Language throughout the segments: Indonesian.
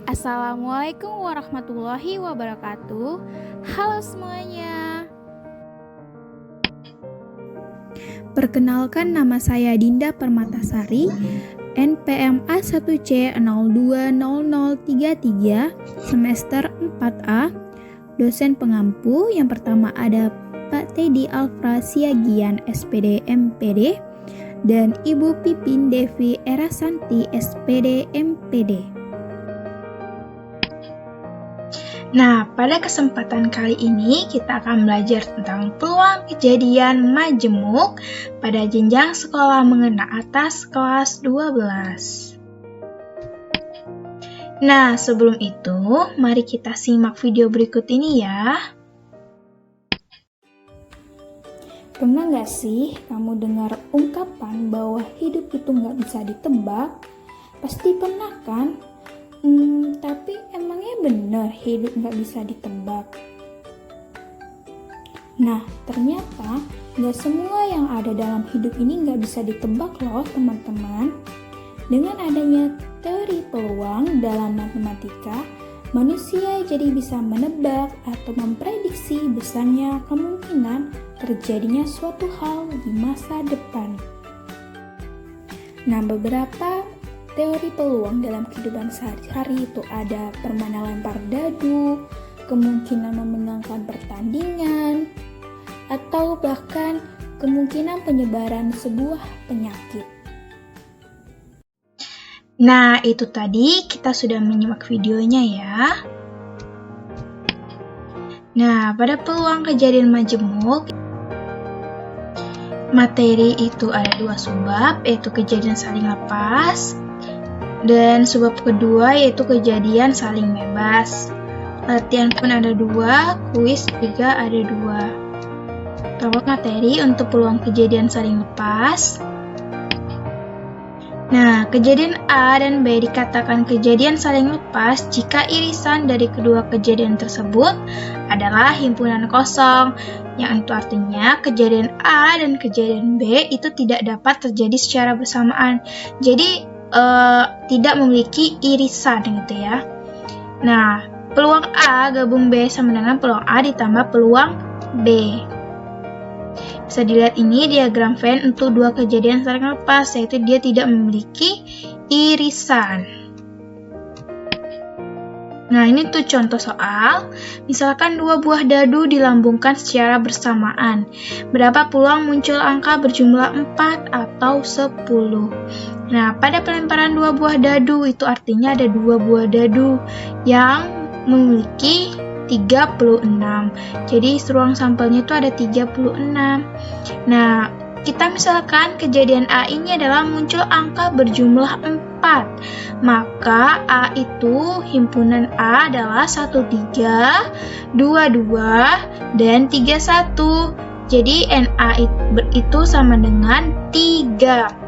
Assalamualaikum warahmatullahi wabarakatuh. Halo semuanya. Perkenalkan, nama saya Dinda Permatasari, NPMA 1C020033, semester 4A, dosen pengampu. Yang pertama ada Pak Teddy Alfra Siagian, SPD MPD, dan Ibu Pipin Devi Erasanti, SPD MPD. Nah, pada kesempatan kali ini kita akan belajar tentang peluang kejadian majemuk pada jenjang sekolah menengah atas kelas 12. Nah, sebelum itu, mari kita simak video berikut ini ya. Pernah gak sih kamu dengar ungkapan bahwa hidup itu gak bisa ditebak? Pasti pernah kan? Tapi emangnya benar hidup gak bisa ditebak? Nah, ternyata gak semua yang ada dalam hidup ini gak bisa ditebak loh teman-teman. Dengan adanya teori peluang dalam matematika, manusia jadi bisa menebak atau memprediksi besarnya kemungkinan terjadinya suatu hal di masa depan. Nah, beberapa teori peluang dalam kehidupan sehari-hari itu ada permainan lempar dadu, kemungkinan memenangkan pertandingan, atau bahkan kemungkinan penyebaran sebuah penyakit. Nah, itu tadi kita sudah menyimak videonya ya. Nah, pada peluang kejadian majemuk, materi itu ada dua subbab, yaitu kejadian saling lepas, dan subbab kedua yaitu kejadian saling bebas. Latihan pun ada dua, kuis juga ada dua. Pertama, materi untuk peluang kejadian saling lepas. Nah, kejadian A dan B dikatakan kejadian saling lepas jika irisan dari kedua kejadian tersebut adalah himpunan kosong, yang itu artinya kejadian A dan kejadian B itu tidak dapat terjadi secara bersamaan. Jadi, tidak memiliki irisan gitu ya. Nah, peluang A gabung B sama dengan peluang A ditambah peluang B. Bisa dilihat ini diagram Venn untuk dua kejadian saling lepas, yaitu dia tidak memiliki irisan. Nah, ini tuh contoh soal. Misalkan dua buah dadu dilambungkan secara bersamaan. Berapa peluang muncul angka berjumlah 4 atau 10? Nah, pada pelemparan dua buah dadu itu artinya ada dua buah dadu yang memiliki 36. Jadi ruang sampelnya itu ada 36. Nah, kita misalkan kejadian A ini adalah muncul angka berjumlah 4. Maka A itu himpunan A adalah 13, 22, dan 31. Jadi NA itu sama dengan 3.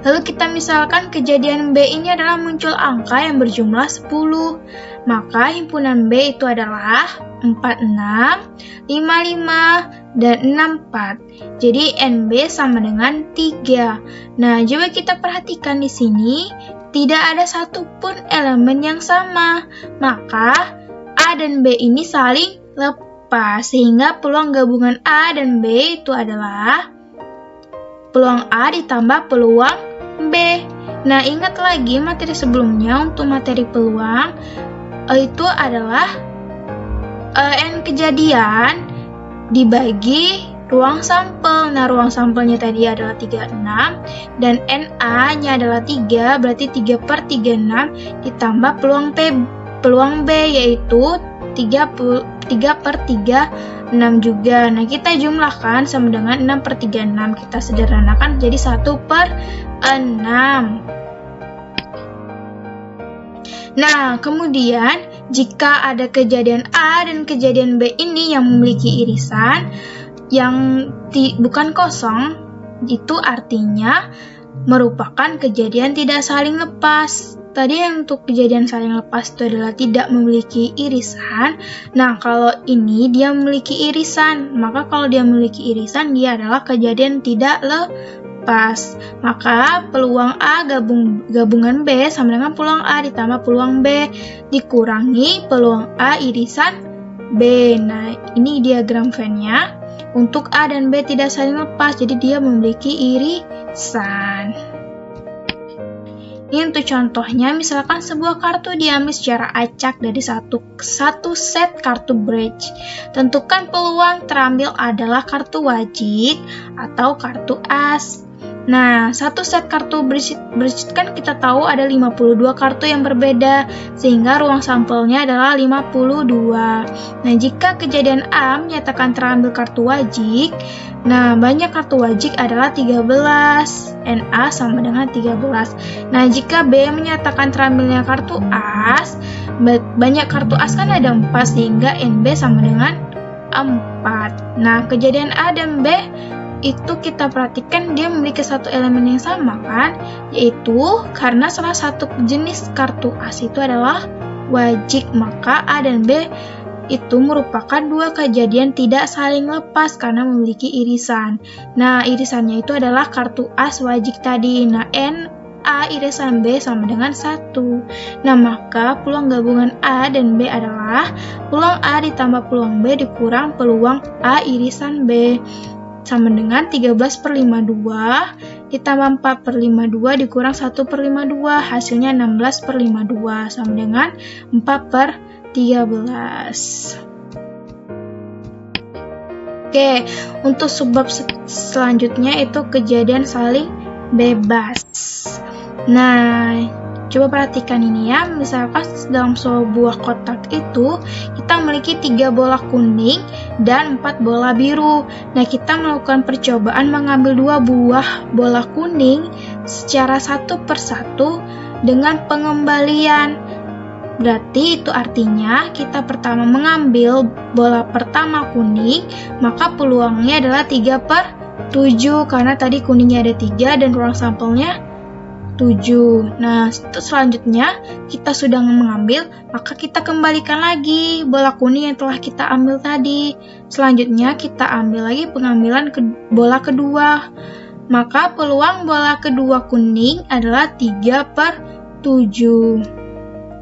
Lalu kita misalkan kejadian B ini adalah muncul angka yang berjumlah 10. Maka himpunan B itu adalah 46, 55, dan 64. Jadi NB sama dengan 3. Nah, coba kita perhatikan di sini, tidak ada satupun elemen yang sama. Maka A dan B ini saling lepas, sehingga peluang gabungan A dan B itu adalah peluang A ditambah peluang B. Nah, ingat lagi materi sebelumnya untuk materi peluang itu adalah N kejadian dibagi ruang sampel. Nah, ruang sampelnya tadi adalah 36 dan NA-nya adalah 3, berarti 3/36 ditambah peluang B yaitu 3/36 juga. Nah, kita jumlahkan sama dengan 6/36. Kita sederhanakan jadi 1/6. Nah, kemudian jika ada kejadian A dan kejadian B ini yang memiliki irisan yang bukan kosong, itu artinya merupakan kejadian tidak saling lepas. Tadi yang untuk kejadian saling lepas itu adalah tidak memiliki irisan. Nah, kalau ini dia memiliki irisan, maka kalau dia memiliki irisan dia adalah kejadian tidak lepas. lepas. Maka peluang A gabungan B sama dengan peluang A ditambah peluang B dikurangi peluang A irisan B. Nah, ini diagram Venn-nya. Untuk A dan B tidak saling lepas, jadi dia memiliki irisan. Ini untuk contohnya, misalkan sebuah kartu diambil secara acak dari satu set kartu bridge. Tentukan peluang terambil adalah kartu wajik atau kartu as. Nah, satu set kartu bridge kan kita tahu ada 52 kartu yang berbeda, sehingga ruang sampelnya adalah 52. Nah, jika kejadian A menyatakan terambil kartu wajik, nah, banyak kartu wajik adalah 13, NA sama dengan 13. Nah, jika B menyatakan terambilnya kartu as, banyak kartu as kan ada 4, sehingga NB sama dengan 4. Nah, kejadian A dan B itu kita perhatikan dia memiliki satu elemen yang sama kan, yaitu karena salah satu jenis kartu as itu adalah wajik, maka A dan B itu merupakan dua kejadian tidak saling lepas karena memiliki irisan. Nah, irisannya itu adalah kartu as wajik tadi. Nah, N A irisan B sama dengan 1. Nah, maka peluang gabungan A dan B adalah peluang A ditambah peluang B dikurang peluang A irisan B. Sama dengan 13/52 ditambah 4/52 dikurang 1/52, hasilnya 16/52 sama dengan 4/13. Oke, untuk sebab selanjutnya itu kejadian saling bebas. Nah, coba perhatikan ini ya, misalkan dalam sebuah kotak itu kita memiliki 3 bola kuning dan 4 bola biru. Nah, kita melakukan percobaan mengambil 2 buah bola kuning secara satu persatu dengan pengembalian. Berarti itu artinya kita pertama mengambil bola pertama kuning, maka peluangnya adalah 3/7 karena tadi kuningnya ada 3 dan ruang sampelnya 7. Nah, selanjutnya kita sudah mengambil, maka kita kembalikan lagi bola kuning yang telah kita ambil tadi. Selanjutnya kita ambil lagi pengambilan bola kedua. Maka peluang bola kedua kuning adalah 3/7.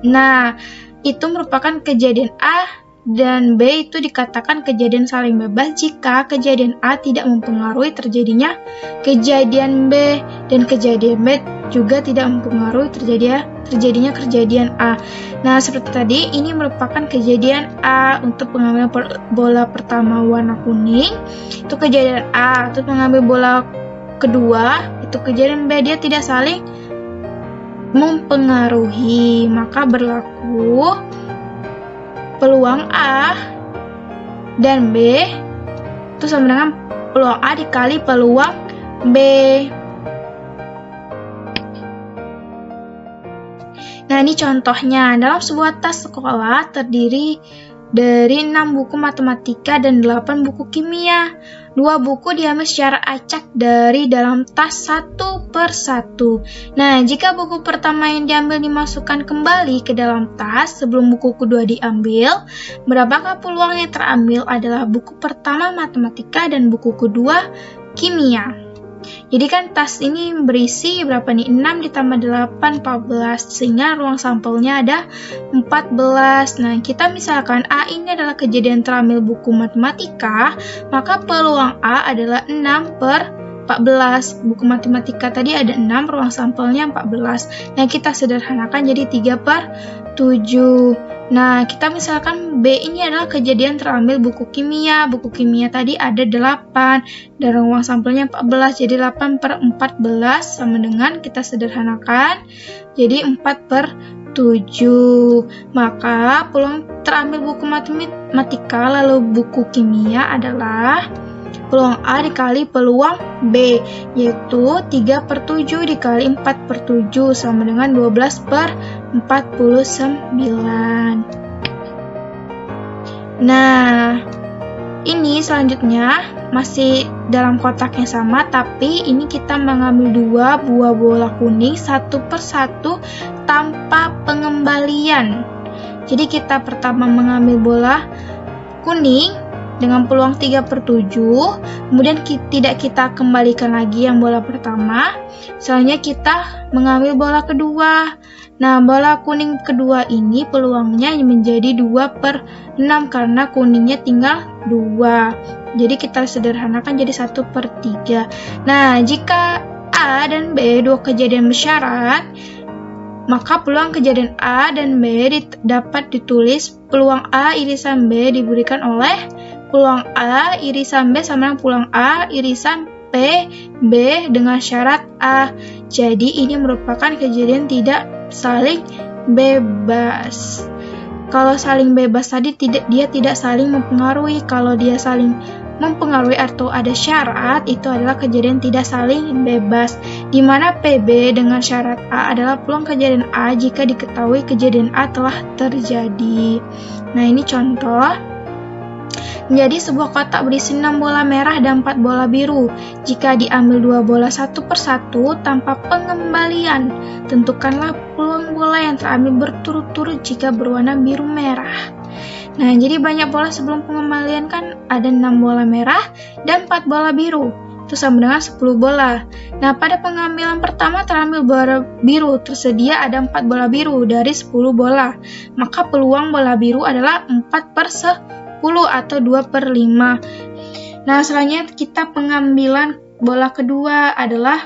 Nah, itu merupakan kejadian A dan B itu dikatakan kejadian saling bebas jika kejadian A tidak mempengaruhi terjadinya kejadian B dan kejadian B juga tidak mempengaruhi terjadinya kejadian A. Nah, seperti tadi ini merupakan kejadian A untuk pengambilan bola pertama warna kuning, itu kejadian A. Untuk mengambil bola kedua, itu kejadian B, dia tidak saling mempengaruhi, maka berlaku peluang A dan B itu sama dengan peluang A dikali peluang B. Nah, ini contohnya. Dalam sebuah tas sekolah terdiri dari 6 buku matematika dan 8 buku kimia. 2 buku diambil secara acak dari dalam tas satu persatu. Nah, jika buku pertama yang diambil dimasukkan kembali ke dalam tas sebelum buku kedua diambil, berapakah peluang yang terambil adalah buku pertama matematika dan buku kedua kimia? Jadi kan tas ini berisi berapa nih? 6 ditambah 8, 14. Sehingga ruang sampelnya ada 14. Nah, kita misalkan A ini adalah kejadian terambil buku matematika, maka peluang A adalah 6/14. Buku matematika tadi ada 6, ruang sampelnya 14. Nah, kita sederhanakan jadi 3/7. Nah, kita misalkan B ini adalah kejadian terambil buku kimia. Buku kimia tadi ada 8 dan ruang sampelnya 14, jadi 8/14 sama dengan kita sederhanakan jadi 4/7. Maka peluang terambil buku matematika lalu buku kimia adalah peluang A dikali peluang B, yaitu 3/7 dikali 4/7 sama dengan 12/49. Nah, ini selanjutnya masih dalam kotak yang sama, tapi ini kita mengambil 2 buah bola kuning satu persatu tanpa pengembalian. Jadi kita pertama mengambil bola kuning dengan peluang 3/7, kemudian tidak kita kembalikan lagi yang bola pertama, selanjutnya kita mengambil bola kedua. Nah, bola kuning kedua ini peluangnya menjadi 2/6 karena kuningnya tinggal 2. Jadi kita sederhanakan jadi 1/3. Nah, jika A dan B dua kejadian bersyarat, maka peluang kejadian A dan B dapat ditulis peluang A irisan B diberikan oleh peluang A irisan B sama dengan peluang A irisan B dengan syarat A. Jadi ini merupakan kejadian tidak saling bebas. Kalau saling bebas tadi dia tidak saling mempengaruhi. Kalau dia saling mempengaruhi atau ada syarat, itu adalah kejadian tidak saling bebas, di mana PB dengan syarat A adalah peluang kejadian A jika diketahui kejadian A telah terjadi. Nah, ini contoh. Menjadi sebuah kotak berisi 6 bola merah dan 4 bola biru. Jika diambil 2 bola satu persatu tanpa pengembalian, tentukanlah peluang bola yang terambil berturut-turut jika berwarna biru merah. Nah, jadi banyak bola sebelum pengembalian kan ada 6 bola merah dan 4 bola biru. Itu sama dengan 10 bola. Nah, pada pengambilan pertama terambil bola biru, tersedia ada 4 bola biru dari 10 bola. Maka peluang bola biru adalah 4/10 atau 2/5. Nah, selanjutnya kita pengambilan bola kedua adalah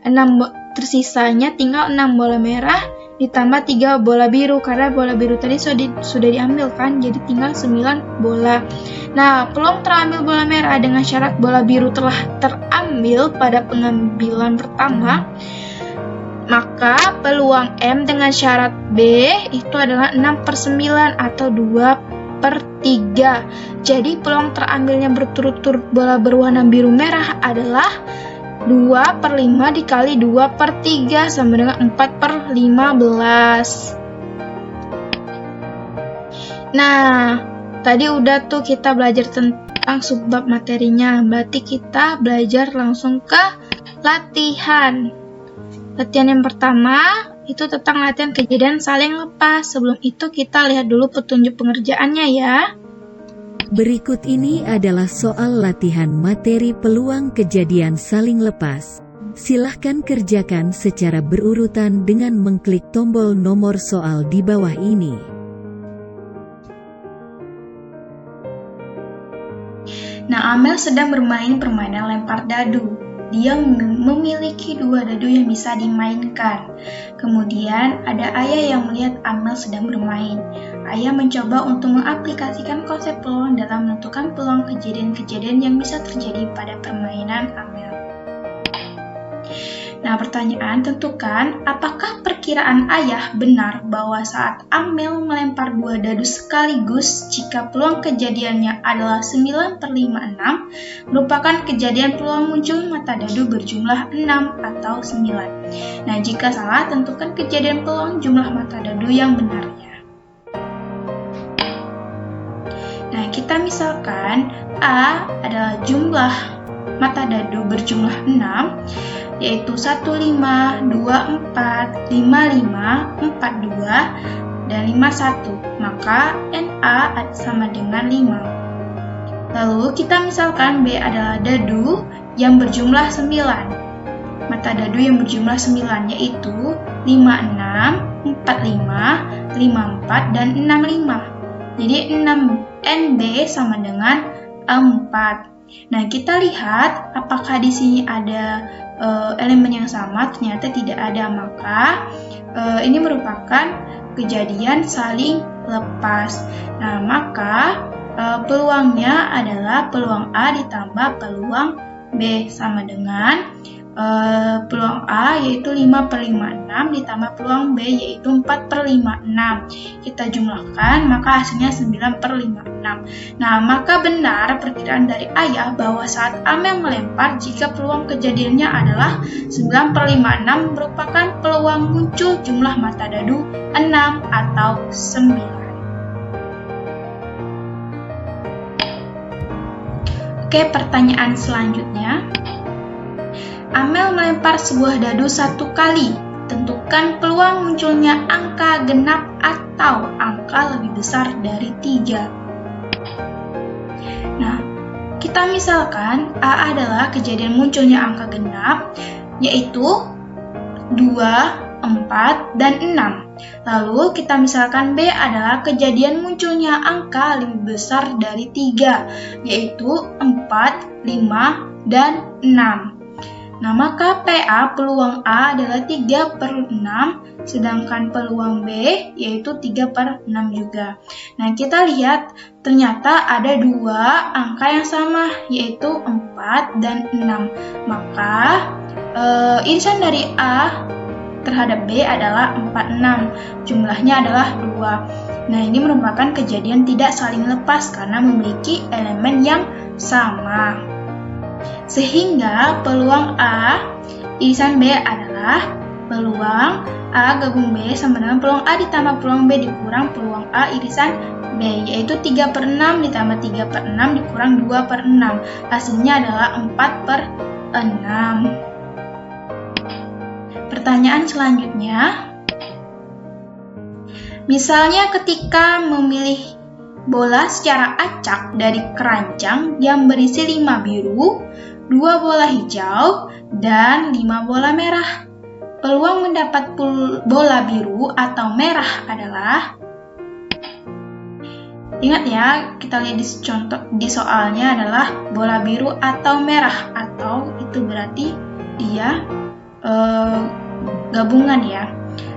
6 tersisanya tinggal 6 bola merah ditambah 3 bola biru, karena bola biru tadi sudah diambil kan, jadi tinggal 9 bola. Nah, peluang terambil bola merah dengan syarat bola biru telah terambil pada pengambilan pertama, maka peluang M dengan syarat B itu adalah 6/9 atau 2/3. Jadi peluang terambilnya berturut-turut bola berwarna biru merah adalah 2/5 dikali 2/3 sama dengan 4/15. Nah, tadi udah tuh kita belajar tentang subbab materinya. Berarti kita belajar langsung ke latihan. Latihan yang pertama itu tentang latihan kejadian saling lepas. Sebelum itu kita lihat dulu petunjuk pengerjaannya ya. Berikut ini adalah soal latihan materi peluang kejadian saling lepas. Silahkan kerjakan secara berurutan dengan mengklik tombol nomor soal di bawah ini. Nah, Amel sedang bermain permainan lempar dadu. Dia memiliki 2 dadu yang bisa dimainkan. Kemudian ada ayah yang melihat Amel sedang bermain. Ayah mencoba untuk mengaplikasikan konsep peluang dalam menentukan peluang kejadian-kejadian yang bisa terjadi pada permainan Amel. Nah, pertanyaan, tentukan apakah perkiraan ayah benar bahwa saat Amel melempar 2 dadu sekaligus, jika peluang kejadiannya adalah 9/56, merupakan kejadian peluang muncul mata dadu berjumlah 6 atau 9. Nah, jika salah, tentukan kejadian peluang jumlah mata dadu yang benarnya. Nah, kita misalkan A adalah jumlah mata dadu berjumlah 6, yaitu 15, 24, 55, 42, dan 51. Maka NA sama dengan 5. Lalu kita misalkan B adalah dadu yang berjumlah 9. Mata dadu yang berjumlah 9 yaitu 56, 45, 54, dan 65. Jadi NB sama dengan 4. Nah, kita lihat apakah di sini ada elemen yang sama. Ternyata tidak ada, maka ini merupakan kejadian saling lepas. Nah, maka peluangnya adalah peluang A ditambah peluang B sama dengan peluang A yaitu 5/56 ditambah peluang B yaitu 4/56. Kita jumlahkan maka hasilnya 9/56. Nah, maka benar perkiraan dari ayah bahwa saat Amel melempar, jika peluang kejadiannya adalah 9/56 merupakan peluang muncul jumlah mata dadu 6 atau 9. Oke, pertanyaan selanjutnya. Amel melempar sebuah dadu 1 kali. Tentukan peluang munculnya angka genap atau angka lebih besar dari 3. Nah, kita misalkan A adalah kejadian munculnya angka genap, yaitu 2, 4, dan 6. Lalu kita misalkan B adalah kejadian munculnya angka lebih besar dari 3, yaitu 4, 5, dan 6. Nah, maka PA peluang A adalah 3/6, sedangkan peluang B yaitu 3/6 juga. Nah, kita lihat ternyata ada dua angka yang sama, yaitu 4 dan 6. Maka irisan dari A terhadap B adalah 46, jumlahnya adalah 2. Nah, ini merupakan kejadian tidak saling lepas karena memiliki elemen yang sama. Sehingga peluang A irisan B adalah peluang A gabung B sama dengan peluang A ditambah peluang B dikurang peluang A irisan B, yaitu 3/6 ditambah 3/6 dikurang 2/6. Hasilnya adalah 4/6. Pertanyaan selanjutnya, misalnya ketika memilih bola secara acak dari keranjang yang berisi 5 biru, 2 bola hijau, dan 5 bola merah. Peluang mendapat bola biru atau merah adalah, ingat ya, kita lihat di soalnya adalah bola biru atau merah, atau itu berarti dia gabungan ya.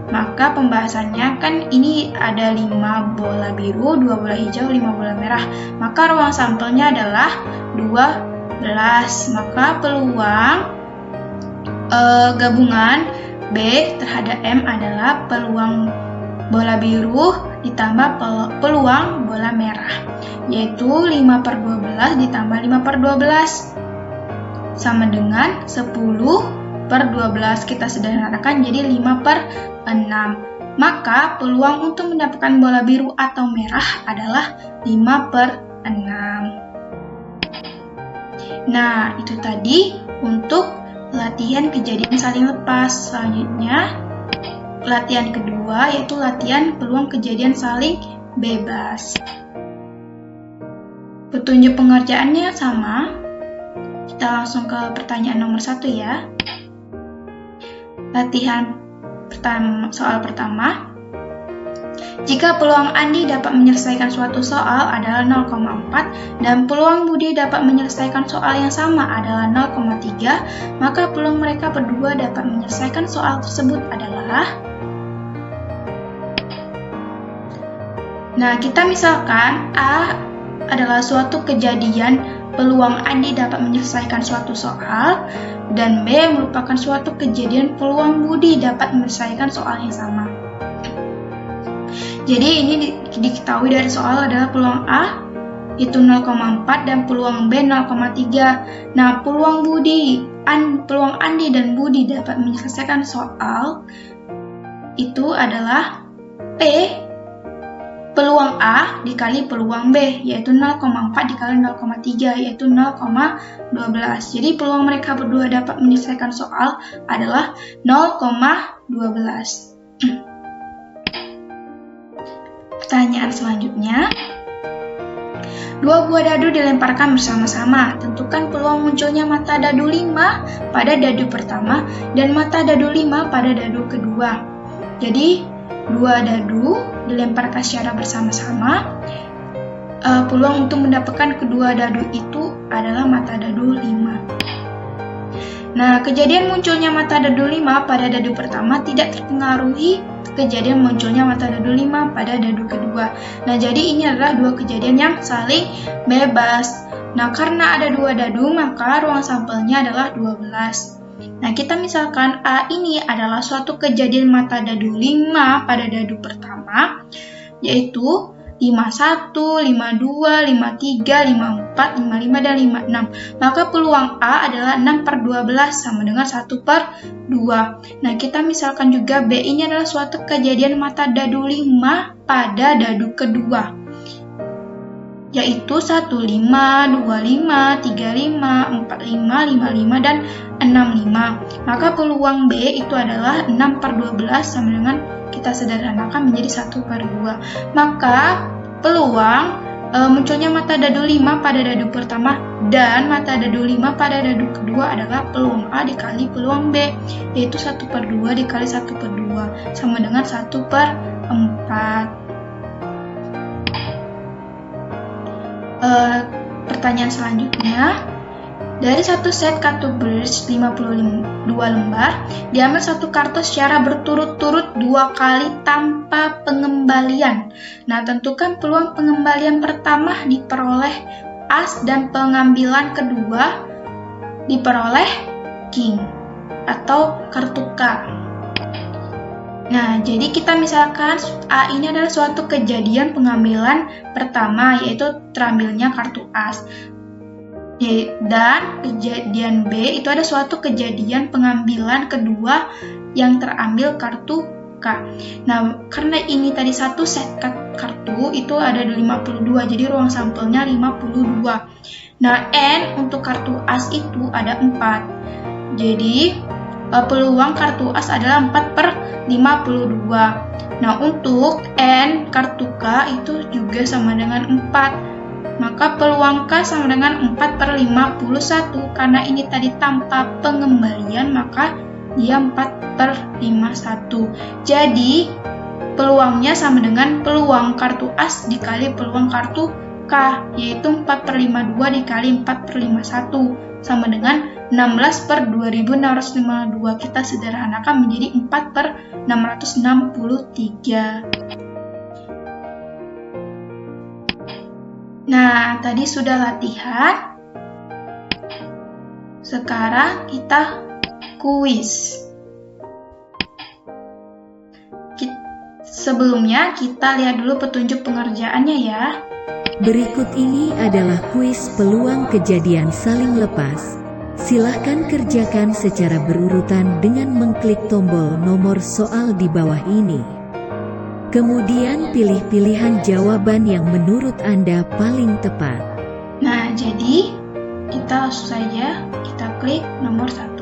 Maka pembahasannya kan ini ada 5 bola biru, 2 bola hijau, 5 bola merah. Maka ruang sampelnya adalah 12. Maka peluang gabungan B terhadap M adalah peluang bola biru ditambah peluang bola merah, yaitu 5/12 ditambah 5/12 sama dengan 10/12. Kita sederhanakan jadi 5/6. Maka peluang untuk mendapatkan bola biru atau merah adalah 5/6. Nah, itu tadi untuk latihan kejadian saling lepas. Selanjutnya, latihan kedua yaitu latihan peluang kejadian saling bebas. Petunjuk pengerjaannya sama. Kita langsung ke pertanyaan nomor 1 ya. Latihan soal pertama. Jika peluang Andi dapat menyelesaikan suatu soal adalah 0,4 dan peluang Budi dapat menyelesaikan soal yang sama adalah 0,3, maka peluang mereka berdua dapat menyelesaikan soal tersebut adalah. Nah, kita misalkan A adalah suatu kejadian peluang Andi dapat menyelesaikan suatu soal, dan B merupakan suatu kejadian peluang Budi dapat menyelesaikan soal yang sama. Jadi ini diketahui dari soal adalah peluang A itu 0,4 dan peluang B 0,3. Nah, peluang Andi dan Budi dapat menyelesaikan soal itu adalah P peluang A dikali peluang B, yaitu 0,4 dikali 0,3, yaitu 0,12. Jadi peluang mereka berdua dapat menyelesaikan soal adalah 0,12. Pertanyaan selanjutnya. 2 buah dadu dilemparkan bersama-sama. Tentukan peluang munculnya mata dadu 5 pada dadu pertama dan mata dadu 5 pada dadu kedua. Jadi, 2 dadu dilemparkan secara bersama-sama. Peluang untuk mendapatkan kedua dadu itu adalah mata dadu 5. Nah, kejadian munculnya mata dadu 5 pada dadu pertama tidak terpengaruhi kejadian munculnya mata dadu 5 pada dadu kedua. Nah, jadi ini adalah dua kejadian yang saling bebas. Nah, karena ada 2 dadu, maka ruang sampelnya adalah 12. Nah, kita misalkan A ini adalah suatu kejadian mata dadu 5 pada dadu pertama, yaitu 51, 52, 53, 54, 55, dan 56. Maka peluang A adalah 6/12 sama dengan 1/2. Nah, kita misalkan juga B ini adalah suatu kejadian mata dadu 5 pada dadu kedua, yaitu 15, 25, 35, 45, 55, dan 65. Maka peluang B itu adalah 6/12 sama dengan kita sederhanakan menjadi 1/2. Maka peluang munculnya mata dadu 5 pada dadu pertama dan mata dadu 5 pada dadu kedua adalah peluang A dikali peluang B, yaitu 1/2 dikali 1/2 sama dengan 1/4. Pertanyaan selanjutnya, dari satu set kartu bridge 52 lembar, diambil satu kartu secara berturut-turut 2 kali tanpa pengembalian. Nah, tentukan peluang pengembalian pertama diperoleh as dan pengambilan kedua diperoleh king atau kartu K. Nah, jadi kita misalkan A ini adalah suatu kejadian pengambilan pertama, yaitu terambilnya kartu as. Dan kejadian B itu ada suatu kejadian pengambilan kedua yang terambil kartu K. Nah, karena ini tadi satu set kartu itu ada 52, jadi ruang sampelnya 52. Nah, N untuk kartu as itu ada 4. Jadi, peluang kartu as adalah 4/52. Nah, untuk N kartu K itu juga sama dengan 4. Maka peluang K sama dengan 4/51. Karena ini tadi tanpa pengembalian, maka dia 4/51. Jadi, peluangnya sama dengan peluang kartu as dikali peluang kartu K, yaitu 4/52 dikali 4/51, sama dengan 16/2652. Kita sederhanakan menjadi 4/663. Nah, tadi sudah latihan. Sekarang kita kuis. Sebelumnya kita lihat dulu petunjuk pengerjaannya ya. Berikut ini adalah kuis peluang kejadian saling lepas. Silahkan kerjakan secara berurutan dengan mengklik tombol nomor soal di bawah ini. Kemudian pilih pilihan jawaban yang menurut Anda paling tepat. Nah, jadi kita langsung saja kita klik nomor 1.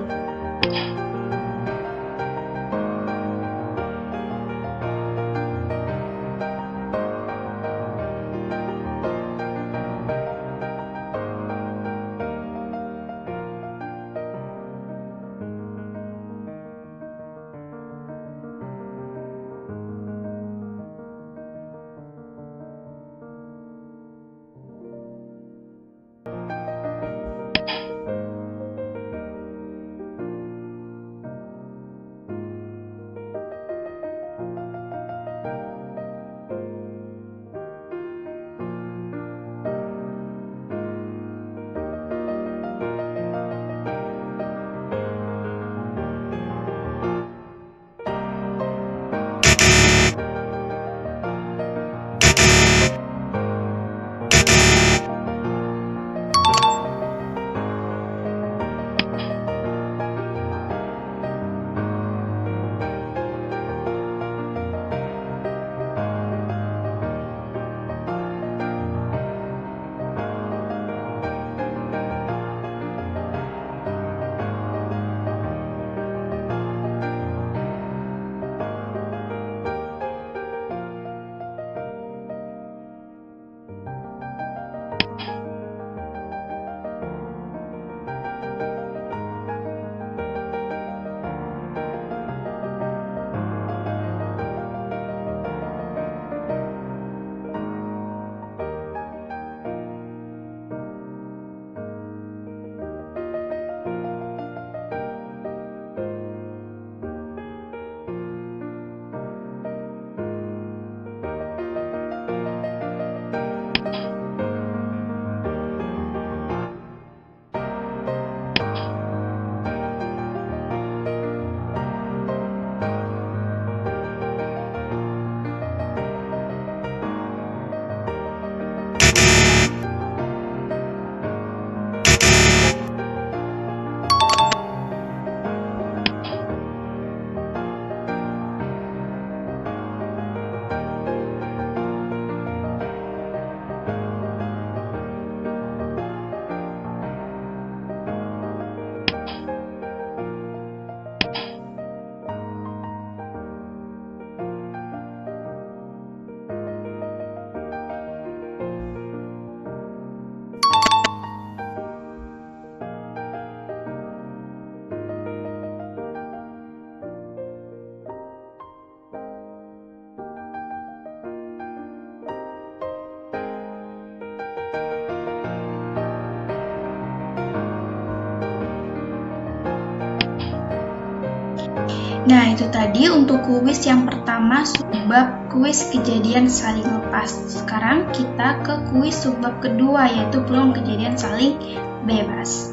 Nah, itu tadi untuk kuis yang pertama, subbab kuis kejadian saling lepas. Sekarang kita ke kuis subbab kedua, yaitu peluang kejadian saling bebas.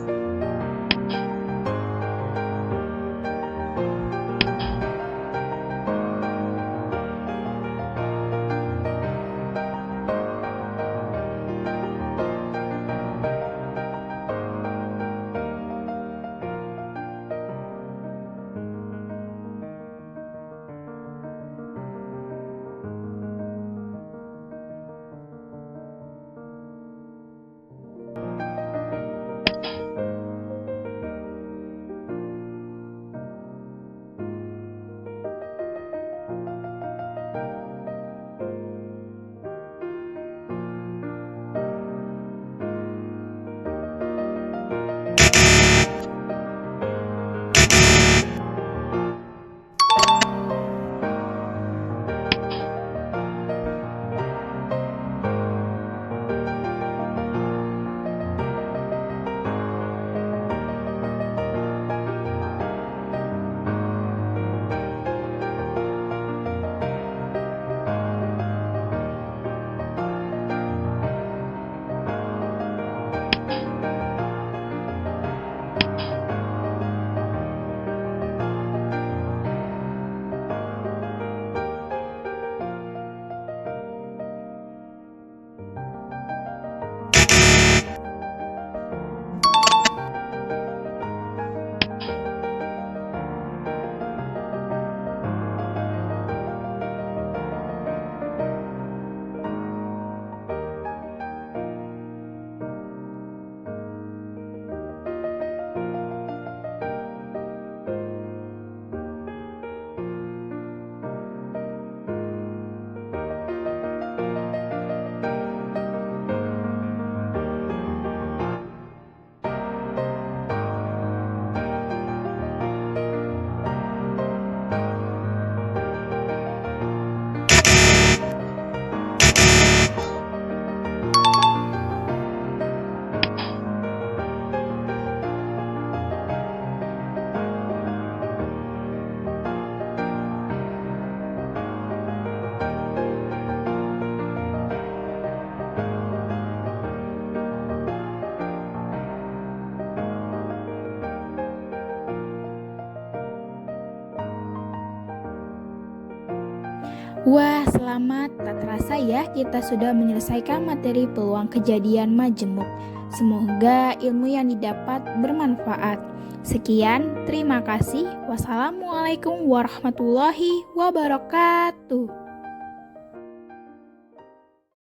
Wah, selamat. Tak terasa ya kita sudah menyelesaikan materi peluang kejadian majemuk. Semoga ilmu yang didapat bermanfaat. Sekian, terima kasih. Wassalamualaikum warahmatullahi wabarakatuh.